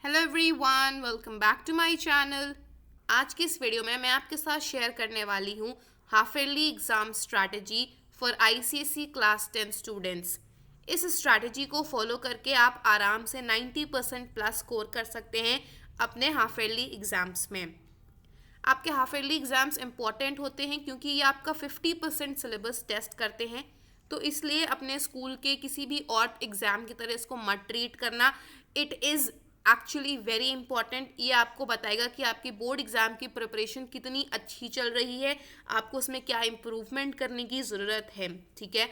Hello everyone, welcome back to my channel. आज की इस वीडियो में मैं आपके साथ शेयर करने वाली हूँ half yearly exam strategy for ICSE class 10 students. इस स्ट्रैटेजी को फॉलो करके आप आराम से 90% प्लस स्कोर कर सकते हैं अपने हाफ ईयरली एग्ज़ाम्स में। आपके हाफ ईयरली एग्ज़ाम्स इंपॉर्टेंट होते हैं क्योंकि ये आपका 50% सिलेबस टेस्ट करते हैं, तो इसलिए अपने स्कूल के किसी भी और एग्ज़ाम की तरह इसको मत ट्रीट करना। It is actually very important. ये आपको बताएगा कि आपकी बोर्ड एग्ज़ाम की प्रिपरेशन कितनी अच्छी चल रही है, आपको उसमें क्या इम्प्रूवमेंट करने की ज़रूरत है। ठीक है।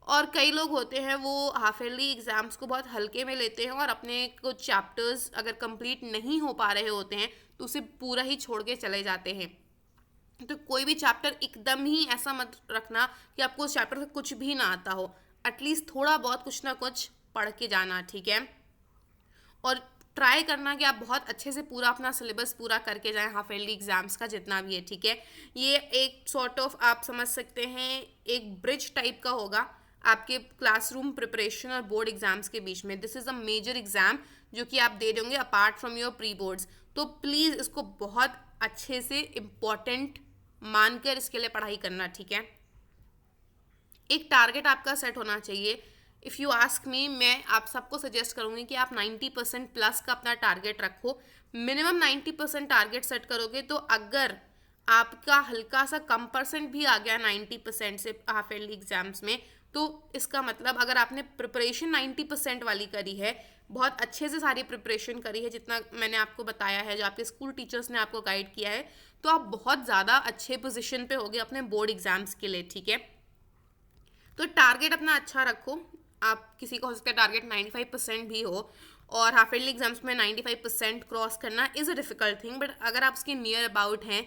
और कई लोग होते हैं वो हाफ ईयरली एग्ज़ाम्स को बहुत हल्के में लेते हैं और अपने कुछ चैप्टर्स अगर कंप्लीट नहीं हो पा रहे होते हैं तो उसे पूरा ही छोड़ के चले जाते हैं। तो कोई भी चैप्टर एकदम ही ऐसा मत रखना कि आपको उस चैप्टर से कुछ भी ना आता हो। एटलीस्ट थोड़ा बहुत कुछ ना कुछ पढ़ के जाना। ठीक है। और ट्राई करना कि आप बहुत अच्छे से पूरा अपना सिलेबस पूरा करके जाएं हाफ ईयरली एग्जाम्स का जितना भी है। ठीक है। ये एक सॉर्ट ऑफ आप समझ सकते हैं एक ब्रिज टाइप का होगा आपके क्लासरूम प्रिपरेशन और बोर्ड एग्जाम्स के बीच में। This is a major exam जो कि आप दे दोगे apart from your pre boards. तो प्लीज़ इसको बहुत अच्छे से इम्पॉर्टेंट मानकर इसके लिए पढ़ाई करना। ठीक है। एक टारगेट आपका सेट होना चाहिए। इफ़ यू आस्क मी, मैं आप सबको सजेस्ट करूँगी कि आप 90% प्लस का अपना टारगेट रखो। मिनिमम 90% टारगेट सेट करोगे तो अगर आपका हल्का सा कम परसेंट भी आ गया 90% से हाफ ईयरली एग्जाम्स में, तो इसका मतलब अगर आपने प्रिपरेशन 90% वाली करी है, बहुत अच्छे से सारी प्रिपरेशन करी है जितना मैंने आपको बताया है, जो आपके स्कूल टीचर्स ने आपको गाइड किया है, तो आप बहुत ज़्यादा अच्छे पोजिशन पे होगे अपने बोर्ड एग्जाम्स के लिए। ठीक है। तो टारगेट अपना अच्छा रखो। आप किसी को हो सकता है टारगेट 95% भी हो, और हाफ ईयरली एग्जाम्स में 95% क्रॉस करना is a difficult thing, but अगर आप उसके नियर अबाउट हैं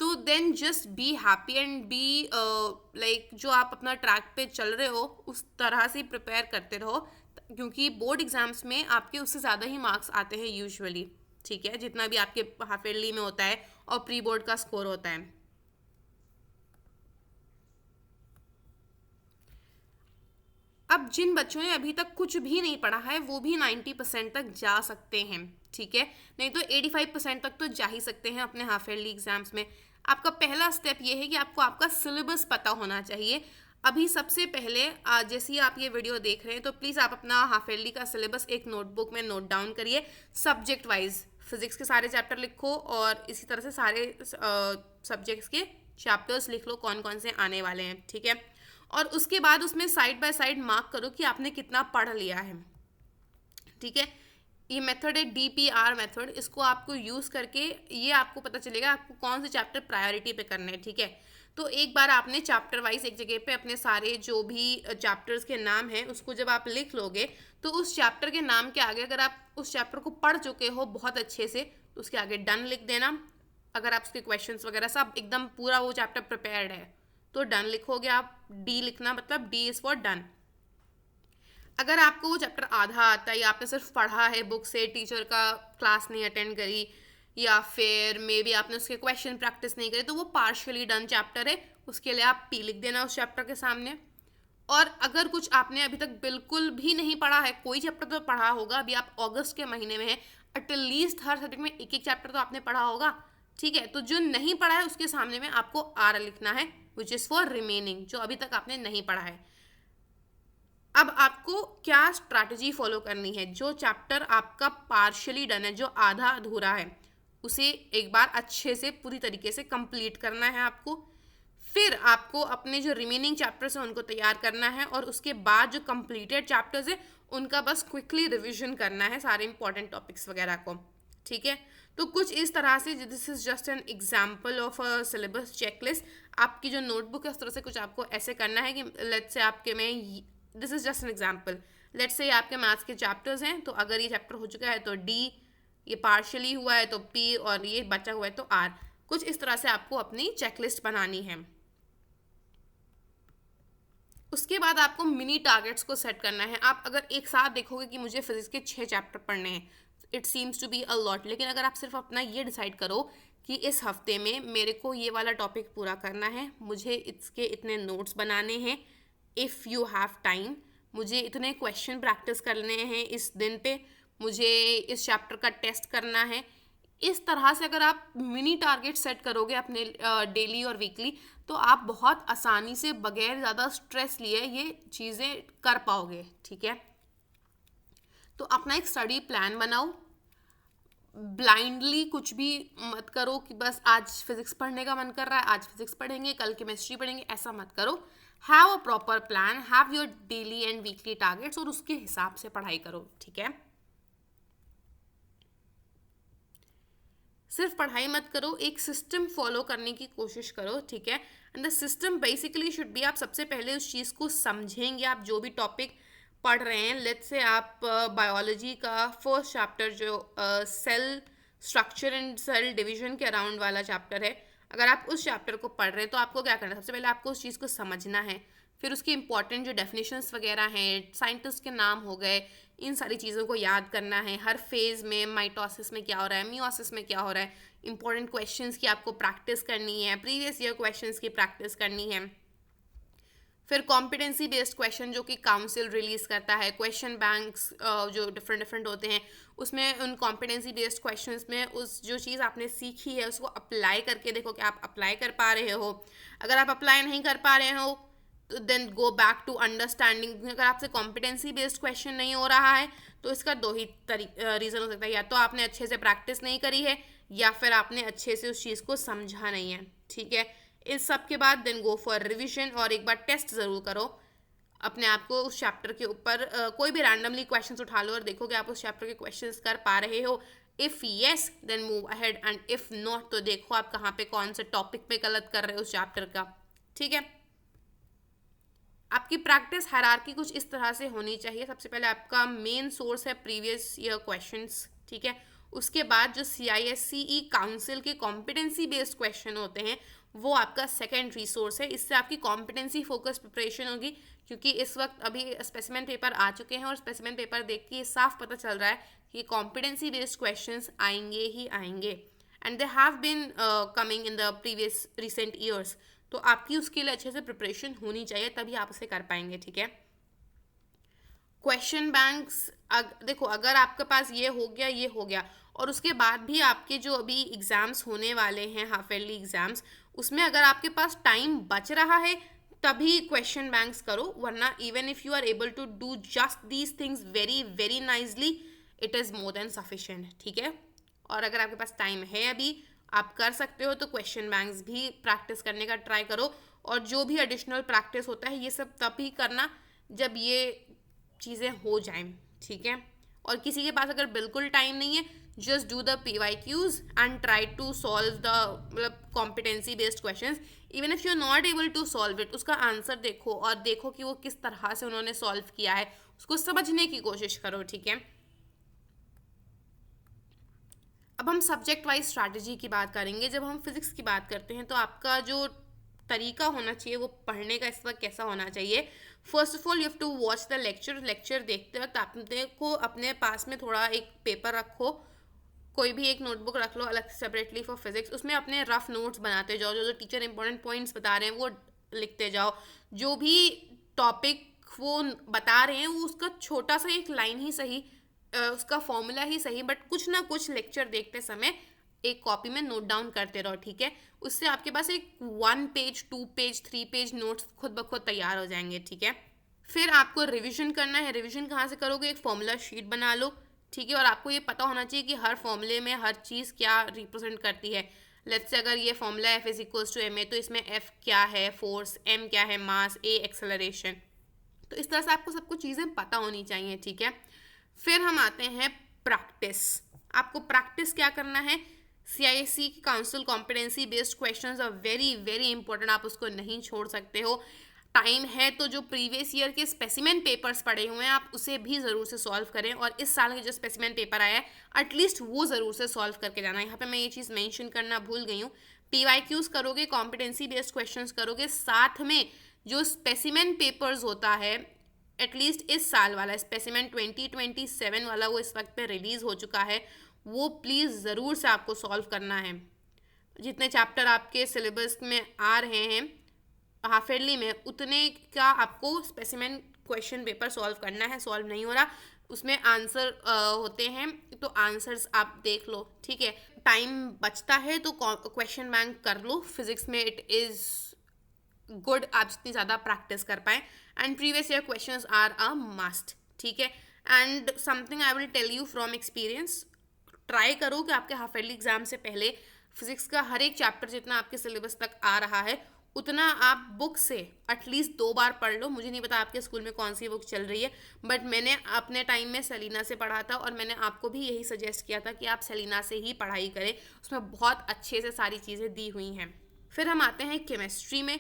तो then just be happy and be like जो आप अपना ट्रैक पे चल रहे हो उस तरह से प्रिपेयर करते रहो, क्योंकि बोर्ड एग्जाम्स में आपके उससे ज़्यादा ही मार्क्स आते हैं यूजुअली। ठीक है। जितना भी आपके हाफ ईयरली में होता है और प्री बोर्ड का स्कोर होता है। अब जिन बच्चों ने अभी तक कुछ भी नहीं पढ़ा है वो भी 90% तक जा सकते हैं। ठीक है। नहीं तो 85% तक तो जा ही सकते हैं अपने हाफ ईयरली एग्जाम्स में। आपका पहला स्टेप ये है कि आपको आपका सिलेबस पता होना चाहिए। अभी सबसे पहले जैसे ही आप ये वीडियो देख रहे हैं तो प्लीज़ आप अपना हाफ ईयरली का सिलेबस एक नोटबुक में नोट डाउन करिए। सब्जेक्ट वाइज फिजिक्स के सारे चैप्टर लिखो और इसी तरह से सारे सब्जेक्ट्स के चैप्टर्स लिख लो कौन कौन से आने वाले हैं। ठीक है। और उसके बाद उसमें साइड बाय साइड मार्क करो कि आपने कितना पढ़ लिया है। ठीक है। ये मेथड है DPR मेथड, इसको आपको यूज़ करके ये आपको पता चलेगा आपको कौन से चैप्टर प्रायोरिटी पे करने हैं। ठीक है। तो एक बार आपने चैप्टर वाइज एक जगह पे अपने सारे जो भी चैप्टर्स के नाम हैं उसको जब आप लिख लोगे तो उस चैप्टर के नाम के आगे अगर आप उस चैप्टर को पढ़ चुके हो बहुत अच्छे से तो उसके आगे डन लिख देना। अगर आप उसके क्वेश्चंस वगैरह सब एकदम पूरा वो चैप्टर प्रिपेयर्ड है तो डन लिखोगे आप। डी लिखना मतलब D इज़ फॉर डन। अगर आपको वो चैप्टर आधा आता है या आपने सिर्फ पढ़ा है बुक से, टीचर का क्लास नहीं अटेंड करी, या फिर मे बी आपने उसके क्वेश्चन प्रैक्टिस नहीं करी, तो वो पार्शियली डन चैप्टर है, उसके लिए आप P लिख देना उस चैप्टर के सामने। और अगर कुछ आपने अभी तक बिल्कुल भी नहीं पढ़ा है, कोई चैप्टर तो पढ़ा होगा, अभी आप अगस्त के महीने में है, एटलीस्ट हर सब्जेक्ट में एक एक चैप्टर तो आपने पढ़ा होगा। ठीक है। तो जो नहीं पढ़ा है उसके सामने में आपको R लिखना है, विच इज़ फॉर रिमेनिंग, जो अभी तक आपने नहीं पढ़ा है। अब आपको क्या स्ट्रैटेजी फॉलो करनी है? जो चैप्टर आपका पार्शियली डन है, जो आधा अधूरा है, उसे एक बार अच्छे से पूरी तरीके से कंप्लीट करना है आपको। फिर आपको अपने जो रिमेनिंग चैप्टर्स हैं उनको तैयार करना है और उसके बाद जो कंप्लीटेड चैप्टर्स हैं उनका बस क्विकली रिवीजन करना है सारे इंपॉर्टेंट टॉपिक्स वगैरह को। ठीक है। तो कुछ इस तरह से, this is just an example of a syllabus checklist. आपकी जो नोटबुक है उस तरह से कुछ आपको ऐसे करना है कि लेट्स से आपके में, this is just an example, let's say आपके मैथ्स के चैप्टर्स हैं तो अगर ये चैप्टर हो चुका है तो D, ये पार्शियली हुआ है तो P, और ये बचा हुआ है तो R। कुछ इस तरह से आपको अपनी चेकलिस्ट बनानी है। उसके बाद आपको मिनी टारगेट्स को सेट करना है। आप अगर एक साथ देखोगे कि मुझे फिजिक्स के 6 चैप्टर पढ़ने हैं, it seems to be a lot, लेकिन अगर आप सिर्फ अपना ये डिसाइड करो कि इस हफ्ते में मेरे को ये वाला टॉपिक पूरा करना है, मुझे इसके इतने नोट्स बनाने हैं, इफ़ यू हैव टाइम, मुझे इतने क्वेश्चन प्रैक्टिस करने हैं इस दिन पे, मुझे इस चैप्टर का टेस्ट करना है। इस तरह से अगर आप मिनी टारगेट सेट करोगे अपने डेली और वीकली, तो आप बहुत आसानी से बगैर ज़्यादा स्ट्रेस लिए ये चीज़ें कर पाओगे। ठीक है, तो अपना एक स्टडी प्लान बनाओ। ब्लाइंडली कुछ भी मत करो कि बस आज फिजिक्स पढ़ने का मन कर रहा है, आज फिजिक्स पढ़ेंगे, कल केमिस्ट्री पढ़ेंगे, ऐसा मत करो। Have a proper plan, have your daily and weekly targets और उसके हिसाब से पढ़ाई करो। ठीक है, सिर्फ पढ़ाई मत करो, एक सिस्टम फॉलो करने की कोशिश करो। ठीक है, and the system basically should be, आप सबसे पहले उस चीज़ को समझेंगे। आप जो भी टॉपिक पढ़ रहे हैं, लेट्स से आप बायोलॉजी का फर्स्ट चैप्टर जो cell structure and cell division के अराउंड वाला चैप्टर है, अगर आप उस चैप्टर को पढ़ रहे हैं तो आपको क्या करना है, सबसे पहले आपको उस चीज़ को समझना है। फिर उसकी इंपॉर्टेंट जो डेफिनेशंस वगैरह हैं, साइंटिस्ट के नाम हो गए, इन सारी चीज़ों को याद करना है। हर फेज़ में माइटोसिस में क्या हो रहा है, मियोसिस में क्या हो रहा है, इंपॉर्टेंट क्वेश्चंस की आपको प्रैक्टिस करनी है, प्रीवियस ईयर क्वेश्चंस की प्रैक्टिस करनी है। फिर कॉम्पिटेंसी बेस्ड क्वेश्चन जो कि काउंसिल रिलीज करता है, क्वेश्चन बैंक्स जो डिफरेंट होते हैं, उसमें उन कॉम्पिटेंसी बेस्ड क्वेश्चंस में उस जो चीज़ आपने सीखी है उसको अप्लाई करके देखो कि आप अप्लाई कर पा रहे हो। अगर आप अप्लाई नहीं कर पा रहे हो तो then go back to understanding. अगर आपसे कॉम्पिटेंसी बेस्ड क्वेश्चन नहीं हो रहा है तो इसका दो ही रीज़न हो सकता है, या तो आपने अच्छे से प्रैक्टिस नहीं करी है या फिर आपने अच्छे से उस चीज़ को समझा नहीं है। ठीक है, इस सब के बाद देन गो फॉर रिविजन और एक बार टेस्ट ज़रूर करो अपने आप को उस चैप्टर के ऊपर। कोई भी रैंडमली क्वेश्चंस उठा लो और देखो कि आप उस चैप्टर के क्वेश्चंस कर पा रहे हो। If yes then move ahead, and if not तो देखो आप कहाँ पे कौन से टॉपिक पे गलत कर रहे हो उस चैप्टर का। ठीक है, आपकी प्रैक्टिस हायरार्की कुछ इस तरह से होनी चाहिए। सबसे पहले आपका मेन सोर्स है प्रीवियस ईयर क्वेश्चंस। ठीक है, उसके बाद जो CISCE काउंसिल के कॉम्पिटेंसी बेस्ड क्वेश्चन होते हैं वो आपका सेकेंड रिसोर्स है। इससे आपकी कॉम्पिटेंसी फोकस प्रिपरेशन होगी, क्योंकि इस वक्त अभी स्पेसिमेन पेपर आ चुके हैं और स्पेसिमेन पेपर देख के साफ पता चल रहा है कि कॉम्पिटेंसी बेस्ड क्वेश्चंस आएंगे ही आएंगे, and they have been coming in the previous recent years. तो आपकी उसके लिए अच्छे से प्रिपरेशन होनी चाहिए, तभी आप उसे कर पाएंगे। ठीक है, क्वेश्चन बैंक्स देखो, अगर आपके पास ये हो गया और उसके बाद भी आपके जो अभी एग्ज़ाम्स होने वाले हैं, हाफ ईयरली एग्ज़ाम्स, उसमें अगर आपके पास टाइम बच रहा है तभी क्वेश्चन बैंक्स करो, वरना even if you are able to do just these things very very nicely, it is more than sufficient. ठीक है, और अगर आपके पास टाइम है अभी, आप कर सकते हो, तो क्वेश्चन बैंक्स भी प्रैक्टिस करने का ट्राई करो। और जो भी एडिशनल प्रैक्टिस होता है ये सब तभी करना जब ये चीज़ें हो जाएं। ठीक है, और किसी के पास अगर बिल्कुल टाइम नहीं है, just do the PYQs and try to solve the मतलब competency based questions. Even if you are not able to solve it, उसका आंसर देखो और देखो कि वो किस तरह से उन्होंने सॉल्व किया है, उसको समझने की कोशिश करो। ठीक है, अब हम सब्जेक्ट वाइज स्ट्रैटेजी की बात करेंगे। जब हम फिजिक्स की बात करते हैं तो आपका जो तरीका होना चाहिए वो पढ़ने का इस वक्त कैसा होना चाहिए। First of all you have to watch the lecture देखते वक्त आपने को अपने पास में थोड़ा एक पेपर रखो, कोई भी एक नोटबुक रख लो अलग सेपरेटली फॉर फिजिक्स, उसमें अपने रफ नोट्स बनाते जाओ, जो जो टीचर इंपॉर्टेंट पॉइंट्स बता रहे हैं वो लिखते जाओ। जो भी टॉपिक वो बता रहे हैं वो उसका छोटा सा एक लाइन ही सही, उसका फॉर्मूला ही सही, बट कुछ ना कुछ लेक्चर देखते समय एक कॉपी में नोट डाउन करते रहो। ठीक है, उससे आपके पास एक 1 पेज 2 पेज 3 पेज नोट्स खुद ब खुद तैयार हो जाएंगे। ठीक है, फिर आपको रिवीजन करना है। रिवीजन कहाँ से करोगे, एक फॉर्मूला शीट बना लो। ठीक है, और आपको ये पता होना चाहिए कि हर फॉर्मूले में हर चीज़ क्या रिप्रेजेंट करती है। लेट्स से अगर ये formula F is equals to ma, तो इसमें F क्या है, फोर्स, M क्या है, मास, A एक्सेलरेशन। तो इस तरह से आपको सब कुछ चीज़ें पता होनी चाहिए। ठीक है, फिर हम आते हैं प्रैक्टिस। आपको प्रैक्टिस क्या करना है, CISC की council competency based questions are very very important, आप उसको नहीं छोड़ सकते हो। टाइम है तो जो प्रीवियस ईयर के स्पेसिमेन पेपर्स पड़े हुए हैं आप उसे भी ज़रूर से सॉल्व करें, और इस साल के जो स्पेसिमेन पेपर आया है एटलीस्ट वो ज़रूर से सॉल्व करके जाना। यहाँ पे मैं ये चीज़ मेंशन करना भूल गई हूँ, PYQs करोगे, कॉम्पिटेंसी बेस्ड क्वेश्चंस करोगे, साथ में जो स्पेसिमेन पेपर्स होता है एटलीस्ट इस साल वाला स्पेसिमेन 2027 वाला वो इस वक्त पे रिलीज़ हो चुका है, वो प्लीज़ ज़रूर से आपको सॉल्व करना है। जितने चैप्टर आपके सिलेबस में आ रहे हैं हाफ ईयरली में, उतने का आपको स्पेसिमेन क्वेश्चन पेपर सॉल्व करना है। सॉल्व नहीं हो रहा उसमें आंसर होते हैं, तो आंसर्स आप देख लो, ठीक है। टाइम बचता है तो क्वेश्चन बैंक कर लो, फिजिक्स में इट इज़ गुड आप जितनी ज़्यादा प्रैक्टिस कर पाए। And previous year questions are a must, ठीक है। And something I will tell you from experience, try करो कि आपके हाफ ईयरली एग्जाम से पहले फिजिक्स का हर एक चैप्टर जितना आपके सिलेबस तक आ रहा है उतना आप बुक से एटलीस्ट 2 बार पढ़ लो। मुझे नहीं पता आपके स्कूल में कौन सी बुक चल रही है, बट मैंने अपने टाइम में सेलिना से पढ़ा था और मैंने आपको भी यही सजेस्ट किया था कि आप सेलिना से ही पढ़ाई करें, उसमें बहुत अच्छे से सारी चीज़ें दी हुई हैं। फिर हम आते हैं केमिस्ट्री में।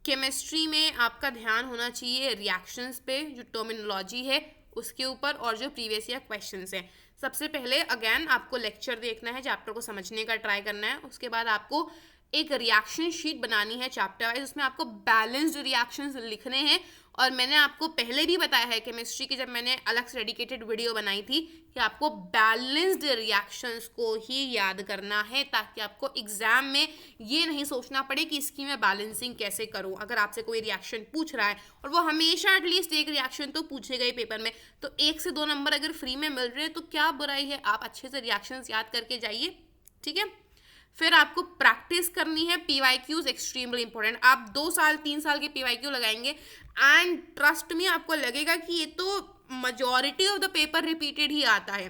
केमिस्ट्री में आपका ध्यान होना चाहिए रिएक्शंस पे, जो टर्मिनोलॉजी है उसके ऊपर, और जो प्रीवियस ईयर क्वेश्चंस हैं। सबसे पहले अगेन आपको लेक्चर देखना है, चैप्टर को समझने का ट्राई करना है। उसके बाद आपको एक रिएक्शन शीट बनानी है चैप्टर वाइज, उसमें आपको बैलेंस्ड रिएक्शंस लिखने हैं। और मैंने आपको पहले भी बताया है केमिस्ट्री की, जब मैंने अलग से डेडिकेटेड वीडियो बनाई थी, कि आपको बैलेंस्ड रिएक्शंस को ही याद करना है, ताकि आपको एग्जाम में ये नहीं सोचना पड़े कि इसकी मैं बैलेंसिंग कैसे करूं। अगर आपसे कोई रिएक्शन पूछ रहा है, और वो हमेशा एटलीस्ट एक रिएक्शन तो पूछेगा ही पेपर में, तो 1 से 2 नंबर अगर फ्री में मिल रहे हैं तो क्या बुराई है, आप अच्छे से रिएक्शंस याद करके जाइए, ठीक है। फिर आपको प्रैक्टिस करनी है, पीवाईक्यूज एक्सट्रीमली इंपॉर्टेंट। आप 2 साल 3 साल के पीवाईक्यू लगाएंगे एंड ट्रस्ट में आपको लगेगा कि ये तो majority of the paper repeated ही आता है।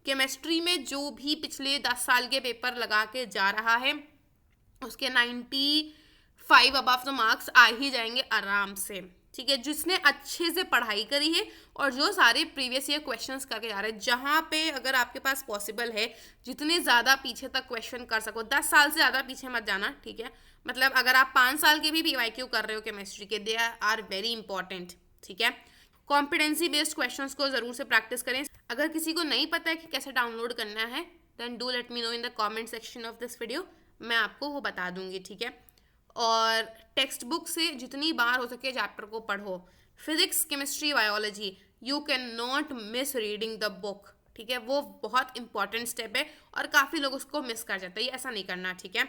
केमिस्ट्री में जो भी पिछले 10 साल के पेपर लगा के जा रहा है उसके 95 अबव द मार्क्स आ ही जाएंगे आराम से, ठीक है, जिसने अच्छे से पढ़ाई करी है और जो सारे प्रीवियस ईयर क्वेश्चंस करके जा रहे हैं। जहाँ पे अगर आपके पास पॉसिबल है जितने ज़्यादा पीछे तक क्वेश्चन कर सको, 10 साल से ज़्यादा पीछे मत जाना, ठीक है। मतलब अगर आप 5 साल के भी पीवाईक्यू कर रहे हो केमिस्ट्री के, दे आर वेरी इंपॉर्टेंट, ठीक है। कॉम्पिटेंसी बेस्ड क्वेश्चंस को ज़रूर से प्रैक्टिस करें। अगर किसी को नहीं पता है कि कैसे डाउनलोड करना है, then do let me know in the comment section of this video, मैं आपको वो बता दूंगी, ठीक है। और टेक्स्ट बुक से जितनी बार हो सके चैप्टर को पढ़ो। Physics chemistry biology, you can not miss reading the book, ठीक है, वो बहुत इंपॉर्टेंट स्टेप है और काफ़ी लोग उसको मिस कर जाते हैं, ऐसा नहीं करना, ठीक है।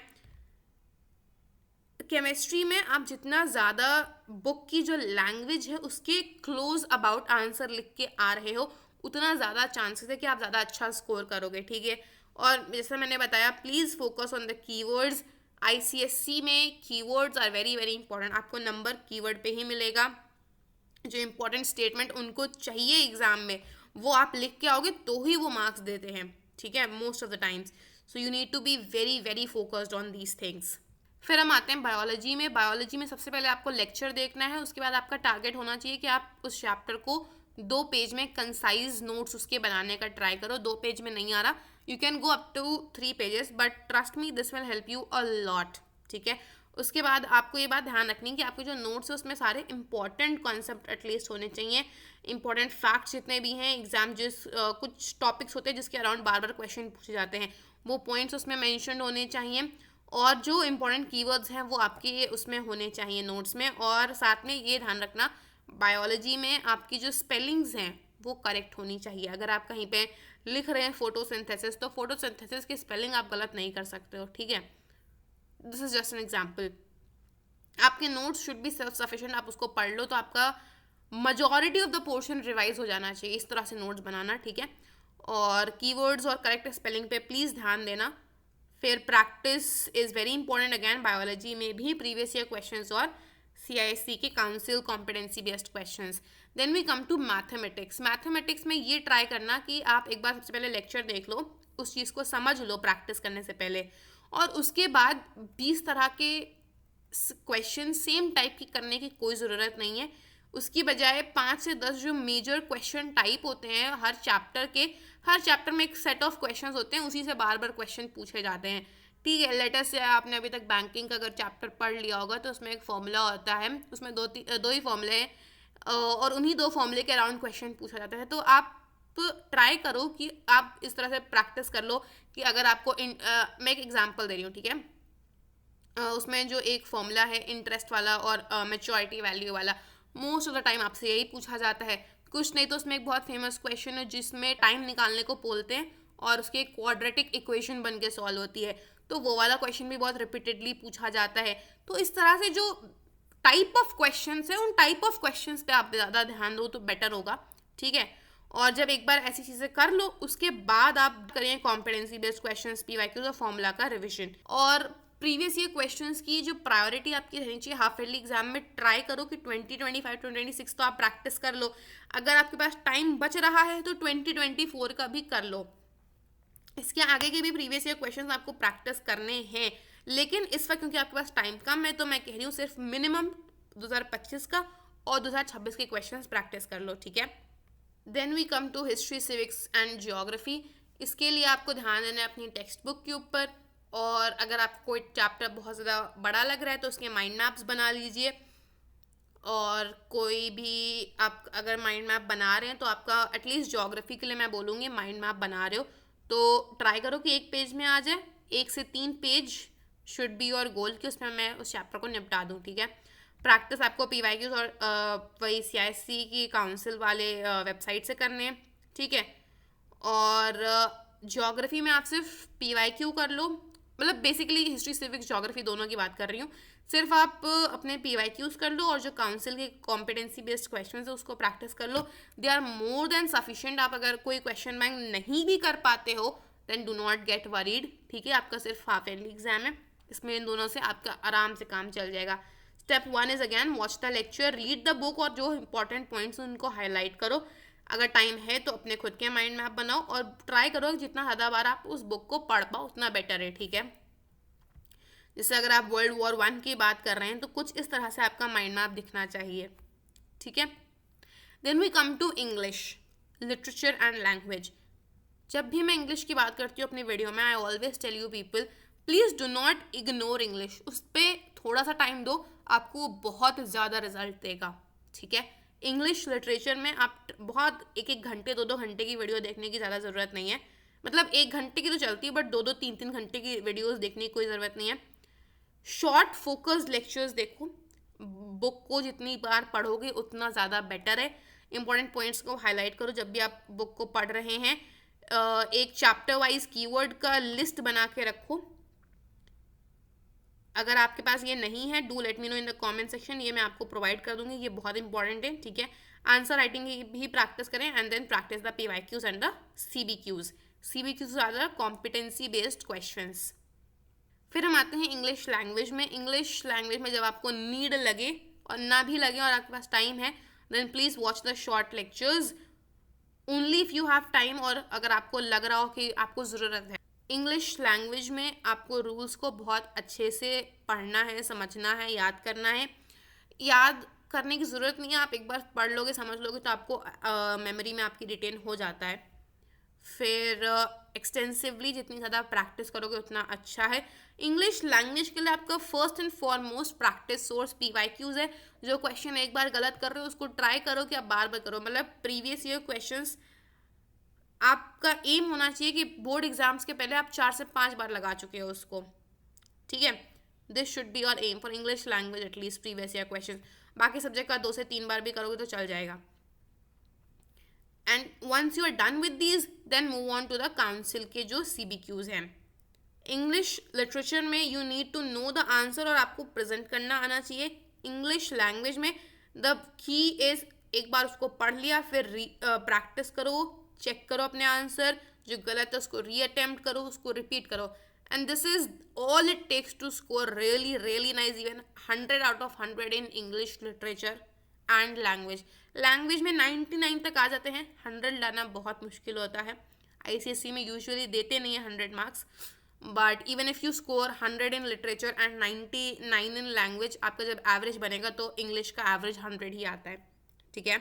केमिस्ट्री में आप जितना ज़्यादा बुक की जो लैंग्वेज है उसके क्लोज अबाउट आंसर लिख के आ रहे हो, उतना ज़्यादा चांसेस है कि आप ज़्यादा अच्छा स्कोर करोगे, ठीक है। और जैसा मैंने बताया, please focus on the keywords. ICSC में keywords are very very important. आपको नंबर कीवर्ड पे ही मिलेगा। जो इंपॉर्टेंट स्टेटमेंट उनको चाहिए एग्जाम में, वो आप लिख के आओगे तो ही वो मार्क्स देते हैं, ठीक है, most of the times. So you need to be very very focused on these things. फिर हम आते हैं बायोलॉजी में। बायोलॉजी में सबसे पहले आपको लेक्चर देखना है, उसके बाद आपका टारगेट होना चाहिए कि आप उस चैप्टर को 2 पेज में कंसाइज नोट्स उसके बनाने का ट्राई करो। 2 पेज में नहीं आ रहा, you can go up to 3 pages, but trust me this will help you a lot, ठीक है। उसके बाद आपको ये बात ध्यान रखनी कि आपके जो नोट्स है उसमें सारे इंपॉर्टेंट कॉन्सेप्ट एटलीस्ट होने चाहिए, इंपॉर्टेंट फैक्ट्स जितने भी हैं, एग्जाम कुछ टॉपिक्स होते हैं जिसके अराउंड बार बार क्वेश्चन पूछे जाते हैं, वो पॉइंट्स उसमें मैंशन होने चाहिए। और जो इंपॉर्टेंट कीवर्ड्स हैं वो आपके उसमें होने चाहिए नोट्स में। और साथ में ये ध्यान रखना, बायोलॉजी में आपकी जो स्पेलिंग्स हैं वो करेक्ट होनी चाहिए। अगर आप कहीं पे लिख रहे हैं फोटोसिंथेसिस, तो फोटोसिंथेसिस की स्पेलिंग आप गलत नहीं कर सकते हो, ठीक है। This is just an example. आपके notes should be self sufficient, आप उसको पढ़ लो तो आपका majority of the portion revise हो जाना चाहिए। इस तरह से नोट्स बनाना, ठीक है। और कीवर्ड्स और करेक्ट स्पेलिंग पे प्लीज़ ध्यान देना। फिर practice is very important again, biology में भी प्रीवियस ईयर क्वेश्चंस और CISC के council competency based questions. Then we come to mathematics. Mathematics में ये ट्राई करना कि आप एक बार सबसे पहले लेक्चर देख लो, उस चीज़ को समझ लो प्रैक्टिस करने से पहले, और उसके बाद 20 तरह के क्वेश्चन सेम टाइप की करने की कोई ज़रूरत नहीं है। उसकी बजाय 5 से 10 जो मेजर क्वेश्चन टाइप होते हैं हर चैप्टर में एक सेट ऑफ क्वेश्चंस होते हैं, उसी से बार बार क्वेश्चन पूछे जाते हैं, ठीक है। लेटर से आपने अभी तक बैंकिंग का अगर चैप्टर पढ़ लिया होगा तो उसमें एक फॉर्मूला होता है, उसमें दो ही फॉर्मूले हैं और उन्हीं 2 फॉर्मूले के अराउंड क्वेश्चन पूछा जाता है। तो आप ट्राई करो कि आप इस तरह से प्रैक्टिस कर लो कि अगर आपको मैं एक एग्जाम्पल दे रही हूँ, ठीक है। उसमें जो एक फॉर्मूला है इंटरेस्ट वाला और मैच्योरिटी वैल्यू वाला, मोस्ट ऑफ द टाइम आपसे यही पूछा जाता है। कुछ नहीं तो उसमें एक बहुत फेमस क्वेश्चन है जिसमें टाइम निकालने को बोलते हैं और उसके क्वाड्रेटिक इक्वेशन बन के सॉल्व होती है, तो वो वाला क्वेश्चन भी बहुत रिपीटेडली पूछा जाता है। तो इस तरह से जो टाइप ऑफ क्वेश्चंस है, उन टाइप ऑफ क्वेश्चंस पे आप ज़्यादा ध्यान दो तो बेटर होगा, ठीक है। और जब एक बार ऐसी चीज़ें कर लो उसके बाद आप करें कॉम्पिटेंसी बेस्ड क्वेश्चंस, पीवाईक्यूज और फॉर्मूला का रिविजन। और प्रीवियस ईयर क्वेश्चंस की जो प्रायोरिटी आपकी रहनी चाहिए हाफ ईयरली एग्जाम में, ट्राई करो कि 2025 2026 तो आप प्रैक्टिस कर लो। अगर आपके पास टाइम बच रहा है तो 2024 का भी कर लो। इसके आगे के भी प्रीवियस ईयर क्वेश्चंस आपको प्रैक्टिस करने हैं, लेकिन इस वक्त क्योंकि आपके पास टाइम कम है तो मैं कह रही हूँ सिर्फ मिनिमम 2025 का और 2026 के क्वेश्चंस प्रैक्टिस कर लो, ठीक है। Then we come to history, civics and geography. इसके लिए आपको ध्यान देना है अपनी टेक्स्ट बुक के ऊपर, और अगर आपको कोई चैप्टर बहुत ज़्यादा बड़ा लग रहा है तो उसके माइंड मैप्स बना लीजिए। और कोई भी आप अगर माइंड मैप बना रहे हैं तो आपका एटलीस्ट ज्योग्राफी के लिए मैं बोलूँगी माइंड मैप बना रहे हो तो ट्राई करो कि एक पेज में आ जाए, 1 से 3 page should be your goal कि उसमें मैं उस चैप्टर को निपटा दूँ, ठीक है। प्रैक्टिस आपको पीवाईक्यूज और वही सीआईएससी की काउंसिल वाले वेबसाइट से करने हैं, ठीक है। और ज्योग्राफी में आप सिर्फ पीवाईक्यू कर लो, मतलब बेसिकली हिस्ट्री सिविक्स ज्योग्राफी दोनों की बात कर रही हूँ। सिर्फ आप अपने पीवाईक्यूज कर लो और जो काउंसिल के कॉम्पिटेंसी बेस्ड क्वेश्चंस है उसको प्रैक्टिस कर लो। They are more than sufficient. आप अगर कोई क्वेश्चन बैंक नहीं भी कर पाते हो then do not get worried, ठीक है। आपका सिर्फ हाफ ईयरली एग्जाम है, इसमें इन दोनों से आपका आराम से काम चल जाएगा। Step 1 is again watch the lecture, read the book और जो इंपॉर्टेंट पॉइंट्स उनको हाईलाइट करो। अगर टाइम है तो अपने खुद के माइंड मैप बनाओ और ट्राई करो जितना ज़्यादा बार आप उस बुक को पढ़ पाओ उतना बेटर है, ठीक है। जैसे अगर आप वर्ल्ड वॉर 1 की बात कर रहे हैं तो कुछ इस तरह से आपका माइंड मैप दिखना चाहिए, ठीक है। Then we come to English literature and language. जब भी मैं इंग्लिश की बात करती हूँ अपनी वीडियो में, I always tell you people please do not ignore English. उस पर थोड़ा सा टाइम दो, आपको बहुत ज़्यादा रिजल्ट देगा, ठीक है। इंग्लिश लिटरेचर में आप बहुत 1-1 घंटे 2-2 घंटे की वीडियो देखने की ज़्यादा ज़रूरत नहीं है। मतलब 1 घंटे की तो चलती है बट 2-2 3-3 घंटे की वीडियोस देखने की कोई ज़रूरत नहीं है। शॉर्ट फोकस्ड लेक्चर्स देखो, बुक को जितनी बार पढ़ोगे उतना ज़्यादा बेटर है। इंपॉर्टेंट पॉइंट्स को हाईलाइट करो जब भी आप बुक को पढ़ रहे हैं। एक चैप्टर वाइज कीवर्ड का लिस्ट बना के रखो। अगर आपके पास ये नहीं है do let me know in the comment section, ये मैं आपको प्रोवाइड कर दूंगी, ये बहुत इंपॉर्टेंट है, ठीक है। आंसर राइटिंग की भी प्रैक्टिस करें and then practice the PYQs and the CBQs. CBQs are the competency based questions. फिर हम आते हैं इंग्लिश लैंग्वेज में। इंग्लिश लैंग्वेज में जब आपको नीड लगे और ना भी लगे और आपके पास टाइम है then please watch the short lectures only if you have time, और अगर आपको लग रहा हो कि आपको ज़रूरत है। इंग्लिश लैंग्वेज में आपको रूल्स को बहुत अच्छे से पढ़ना है, समझना है, याद करना है। याद करने की ज़रूरत नहीं है, आप एक बार पढ़ लोगे समझ लोगे तो आपको मेमोरी में आपकी रिटेन हो जाता है। फिर एक्सटेंसिवली जितनी ज़्यादा प्रैक्टिस करोगे उतना अच्छा है। इंग्लिश लैंग्वेज के लिए आपका first and foremost practice source PYQs है। जो क्वेश्चन एक बार गलत कर रहे हो उसको ट्राई करो कि आप बार बार करो। मतलब प्रीवियस ईयर क्वेश्चंस आपका एम होना चाहिए कि बोर्ड एग्जाम्स के पहले आप 4 से 5 बार लगा चुके हो उसको, ठीक है। This should be your aim for English language at least previous year question. बाकी सब्जेक्ट का 2 से 3 बार भी करोगे तो चल जाएगा। And once you are done with these then move on to the council के जो सीबीक्यूज हैं। इंग्लिश लिटरेचर में you need to know the answer और आपको प्रेजेंट करना आना चाहिए। इंग्लिश लैंग्वेज में द की इज एक बार उसको पढ़ लिया फिर प्रैक्टिस करो, चेक करो अपने आंसर, जो गलत है उसको रीअटेम्प्ट करो, उसको रिपीट करो। And this is all it takes to score really really nice even 100 out of 100 in English literature and language. Language में 99 तक आ जाते हैं, 100 लाना बहुत मुश्किल होता है। आईसीएसई में यूजुअली देते नहीं है 100 marks, but even if you score 100 in literature and 99 in language, आपका जब एवरेज बनेगा तो इंग्लिश का एवरेज 100 ही आता है, ठीक है।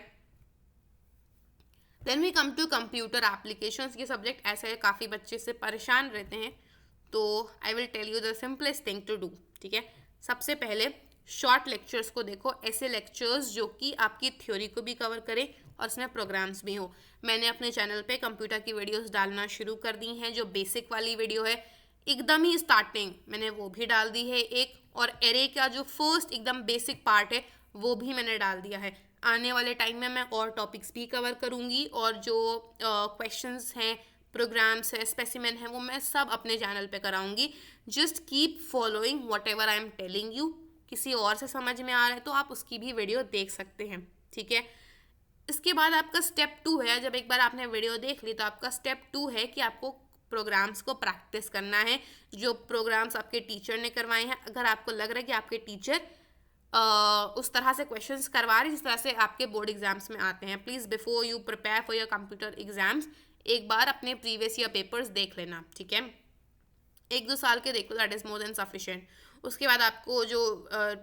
Then we come to computer applications. ये सब्जेक्ट ऐसे है काफ़ी बच्चे से परेशान रहते हैं, तो I will tell you the simplest thing to do, ठीक है। सबसे पहले शॉर्ट लेक्चर्स को देखो, ऐसे लेक्चर्स जो कि आपकी थ्योरी को भी कवर करें और इसमें प्रोग्राम्स भी हो। मैंने अपने चैनल पे कंप्यूटर की वीडियोस डालना शुरू कर दी हैं। जो बेसिक वाली वीडियो है एकदम ही स्टार्टिंग मैंने वो भी डाल दी है एक, और एरे का जो फर्स्ट एकदम बेसिक पार्ट है वो भी मैंने डाल दिया है। आने वाले टाइम में मैं और टॉपिक्स भी कवर करूँगी और जो क्वेश्चंस हैं, प्रोग्राम्स है, स्पेसिमेन है, वो मैं सब अपने चैनल पे कराऊंगी। Just keep following whatever I am telling you. किसी और से समझ में आ रहा है तो आप उसकी भी वीडियो देख सकते हैं, ठीक है। इसके बाद आपका स्टेप 2 है, जब एक बार आपने वीडियो देख ली तो आपका स्टेप 2 है कि आपको प्रोग्राम्स को प्रैक्टिस करना है, जो प्रोग्राम्स आपके टीचर ने करवाए हैं। अगर आपको लग रहा है कि आपके टीचर उस तरह से क्वेश्चंस करवा रहे जिस तरह से आपके बोर्ड एग्जाम्स में आते हैं, please before you prepare for your computer exams एक बार अपने प्रीवियस ईयर पेपर्स देख लेना, ठीक है। 1-2 साल के देख लो, that is more than sufficient. उसके बाद आपको जो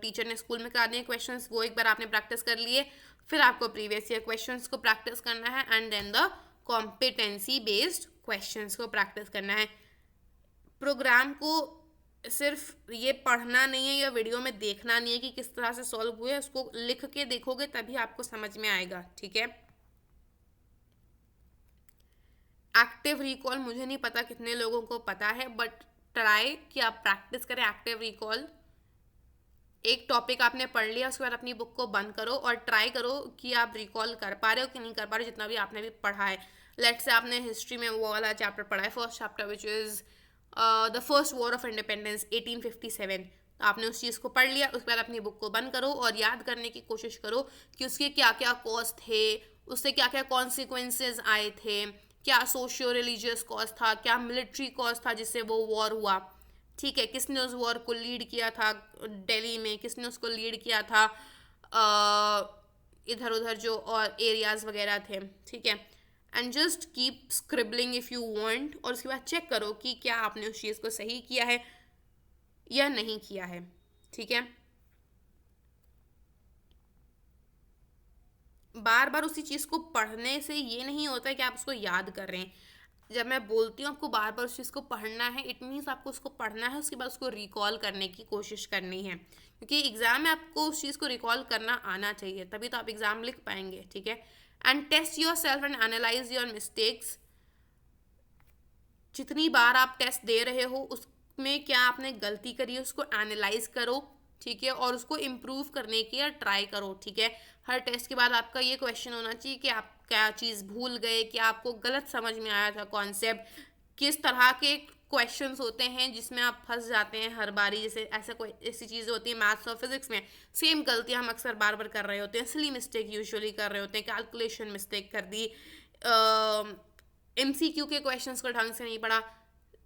टीचर ने स्कूल में करा दिए क्वेश्चंस वो एक बार आपने प्रैक्टिस कर लिए, फिर आपको प्रीवियस ईयर क्वेश्चंस को प्रैक्टिस करना है and then the competency based questions को प्रैक्टिस करना है। प्रोग्राम को सिर्फ ये पढ़ना नहीं है या वीडियो में देखना नहीं है कि किस तरह से सॉल्व हुए, उसको लिख के देखोगे तभी आपको समझ में आएगा, ठीक है। एक्टिव रिकॉल मुझे नहीं पता कितने लोगों को पता है, बट ट्राई कि आप प्रैक्टिस करें एक्टिव रिकॉल। एक टॉपिक आपने पढ़ लिया, उसके बाद अपनी बुक को बंद करो और ट्राई करो कि आप रिकॉल कर पा रहे हो कि नहीं कर पा रहे हो, जितना भी आपने भी पढ़ा है। लेट्स से आपने हिस्ट्री में वो वाला चैप्टर पढ़ा है, first chapter which is the first war of independence 1857, तो आपने उस चीज़ को पढ़ लिया। उसके बाद अपनी बुक को बंद करो और याद करने की कोशिश करो कि उसके क्या क्या कॉज थे, उससे क्या क्या कॉन्सिक्वेंसेज आए थे, क्या सोशियो रिलीजियस कॉज था, क्या मिलिट्री कॉज था जिससे वो वॉर हुआ, ठीक है। किसने उस वॉर को लीड किया था दिल्ली में, किसने उसको लीड किया था इधर उधर जो और एरियाज वगैरह थे, ठीक है। And just keep scribbling if you want, और उसके बाद चेक करो कि क्या आपने उस चीज़ को सही किया है या नहीं किया है, ठीक है। बार बार उसी चीज़ को पढ़ने से ये नहीं होता है कि आप उसको याद कर रहे हैं। जब मैं बोलती हूँ आपको बार बार उस चीज़ को पढ़ना है, इट मीन्स आपको उसको पढ़ना है, उसके बाद उसको रिकॉल करने की कोशिश करनी है, क्योंकि एग्ज़ाम में आपको उस चीज़ को रिकॉल करना आना चाहिए, तभी तो आप एग्ज़ाम लिख पाएंगे, ठीक है। And test yourself and analyse your mistakes. जितनी बार आप टेस्ट दे रहे हो उसमें क्या आपने गलती करी है उसको एनालाइज करो, ठीक है, और उसको इम्प्रूव करने की ट्राई करो, ठीक है। हर टेस्ट के बाद आपका ये क्वेश्चन होना चाहिए कि आप क्या चीज़ भूल गए, क्या आपको गलत समझ में आया था कॉन्सेप्ट, किस तरह के क्वेश्चंस होते हैं जिसमें आप फंस जाते हैं हर बारी, जैसे ऐसा कोई ऐसी चीज़ें होती है मैथ्स और फिजिक्स में, सेम गलतियां हम अक्सर बार बार कर रहे होते हैं, सिली मिस्टेक यूजुअली कर रहे होते हैं, कैलकुलेशन मिस्टेक कर दी, MCQ के क्वेश्चंस को ढंग से नहीं पढ़ा,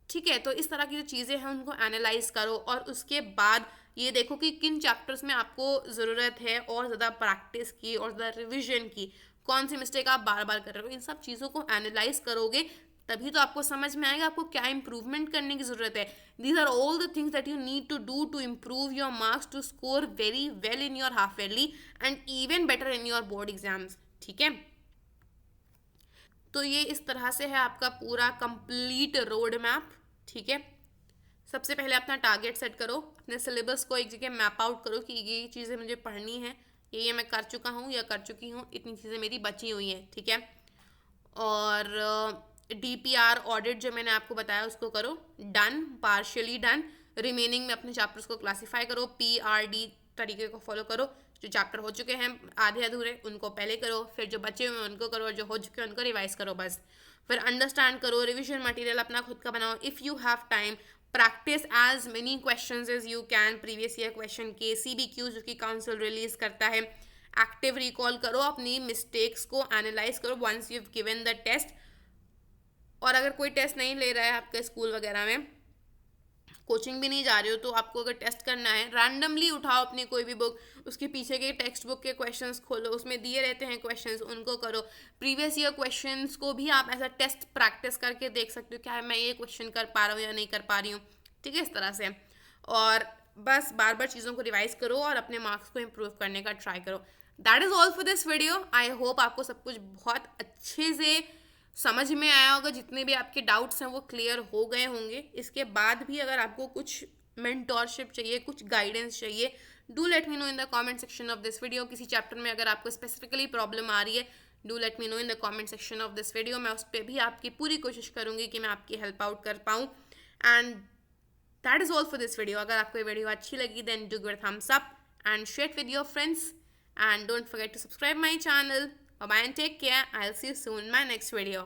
ठीक है। तो इस तरह की जो चीज़ें हैं उनको एनालाइज करो और उसके बाद ये देखो कि किन चैप्टर्स में आपको ज़रूरत है और ज़्यादा प्रैक्टिस की और ज़्यादा रिविजन की, कौन सी मिस्टेक आप बार बार कर रहे हो। इन सब चीज़ों को एनालाइज करोगे तभी तो आपको समझ में आएगा आपको क्या इंप्रूवमेंट करने की ज़रूरत है। These are all the things that you need to do to improve your marks to score very well in your half yearly and even better in your board exams, ठीक है। तो ये इस तरह से है आपका पूरा कंप्लीट रोड मैप, ठीक है। सबसे पहले अपना टारगेट सेट करो, अपने सिलेबस को एक जगह मैप आउट करो कि ये चीज़ें मुझे पढ़नी है, ये मैं कर चुका हूँ या कर चुकी हूँ, इतनी चीज़ें मेरी बची हुई हैं, ठीक है। और DPR ऑडिट जो मैंने आपको बताया उसको करो, डन, पार्शियली डन। रिमेनिंग में अपने चैप्टर्स को क्लासीफाई करो, PRD तरीके को फॉलो करो। जो चैप्टर हो चुके हैं आधे अधूरे उनको पहले करो, फिर जो बचे हुए हैं उनको करो, और जो हो चुके हैं उनको रिवाइज करो बस। फिर अंडरस्टैंड करो, रिविजन मटेरियल अपना खुद का बनाओ। If you have time practice as many questions as you can, previous year question के CBQ जो कि काउंसिल रिलीज करता है। एक्टिव रिकॉल करो, अपनी मिस्टेक्स को एनालाइज करो once you have given the test. और अगर कोई टेस्ट नहीं ले रहा है आपके स्कूल वगैरह में, कोचिंग भी नहीं जा रहे हो, तो आपको अगर टेस्ट करना है रैंडमली उठाओ अपनी कोई भी बुक, उसके पीछे के टेक्स्ट बुक के क्वेश्चंस खोलो, उसमें दिए रहते हैं क्वेश्चंस, उनको करो। प्रीवियस ईयर क्वेश्चंस को भी आप ऐसा टेस्ट प्रैक्टिस करके देख सकते हो क्या मैं ये क्वेश्चन कर पा रहा हूँ या नहीं कर पा रही हूँ, ठीक है, इस तरह से। और बस बार बार चीज़ों को रिवाइज करो और अपने मार्क्स को इम्प्रूव करने का ट्राई करो। That is all for this video. I hope आपको सब कुछ बहुत अच्छे से समझ में आया होगा, जितने भी आपके डाउट्स हैं वो क्लियर हो गए होंगे। इसके बाद भी अगर आपको कुछ मेंटोरशिप चाहिए, कुछ गाइडेंस चाहिए, do let me know in the comment section of this video. किसी चैप्टर में अगर आपको स्पेसिफिकली प्रॉब्लम आ रही है, do let me know in the comment section of this video. मैं उस पर भी आपकी पूरी कोशिश करूँगी कि मैं आपकी हेल्प आउट कर पाऊँ। And that is all for this video. अगर आपको ये वीडियो अच्छी लगी then do give it thumbs up and share with your friends and don't forget to subscribe my channel. Bye bye and take care. I'll see you soon in my next video.